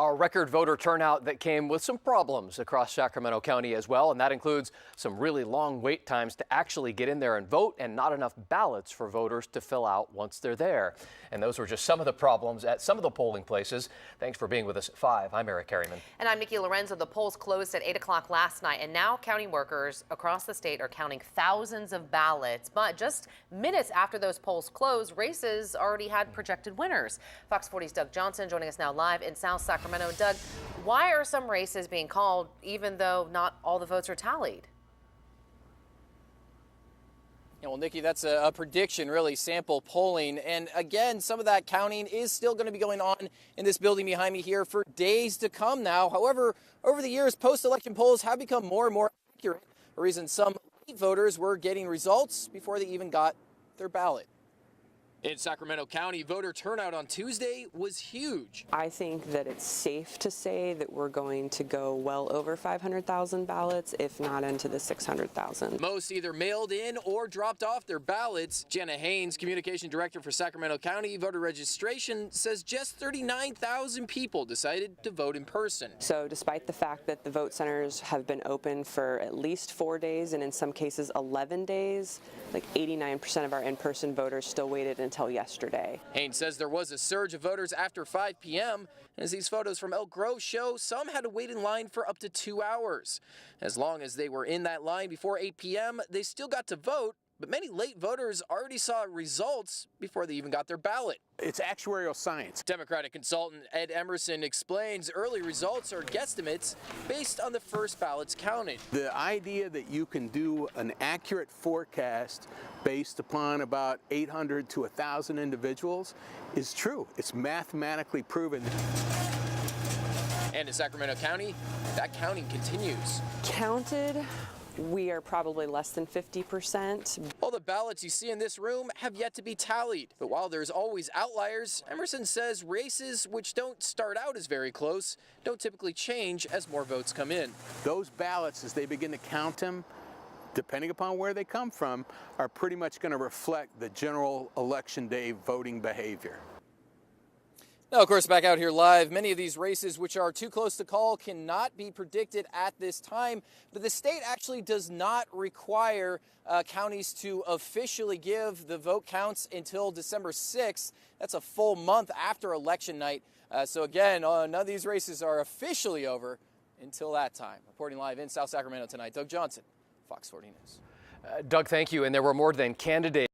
Our record voter turnout that came with some problems across Sacramento County as well, and that includes some really long wait times to actually get in there and vote and not enough ballots for voters to fill out once they're there. And those were just some of the problems at some of the polling places. Thanks for being with us at 5. I'm Eric Harriman. And I'm Nikki Lorenzo. The polls closed at 8 o'clock last night, and now county workers across the state are counting thousands of ballots. But just minutes after those polls closed, races already had projected winners. Fox 40's Doug Johnson joining us now live in South Sacramento. Doug, why are some races being called even though not all the votes are tallied? Yeah, well, Nikki, that's a prediction, really, sample polling. And again, some of that counting is still going to be going on in this building behind me here for days to come now. However, over the years, post-election polls have become more and more accurate, a reason some late voters were getting results before they even got their ballot. In Sacramento County, voter turnout on Tuesday was huge. I think that it's safe to say that we're going to go well over 500,000 ballots, if not into the 600,000. Most either mailed in or dropped off their ballots. Jenna Haynes, communication director for Sacramento County voter registration, says just 39,000 people decided to vote in person. So despite the fact that the vote centers have been open for at least 4 days and in some cases 11 days, like 89% of our in-person voters still waited until yesterday. Haynes says there was a surge of voters after 5 p.m. As these photos from Elk Grove show, some had to wait in line for up to 2 hours. As long as they were in that line before 8 p.m., they still got to vote, but many late voters already saw results before they even got their ballot. It's actuarial science. Democratic consultant Ed Emerson explains early results are guesstimates based on the first ballots counted. The idea that you can do an accurate forecast based upon about 800 to 1,000 individuals is true. It's mathematically proven. And in Sacramento County, that counting continues. Counted, we are probably less than 50%. All the ballots you see in this room have yet to be tallied. But while there's always outliers, Emerson says races which don't start out as very close don't typically change as more votes come in. Those ballots, as they begin to count them, depending upon where they come from, are pretty much going to reflect the general election day voting behavior. Now, of course, back out here live, many of these races which are too close to call cannot be predicted at this time. But the state actually does not require counties to officially give the vote counts until December 6th. That's a full month after election night. So again, none of these races are officially over until that time. Reporting live in South Sacramento tonight, Doug Johnson, Fox 40 News. Doug, thank you. And there were more than candidates.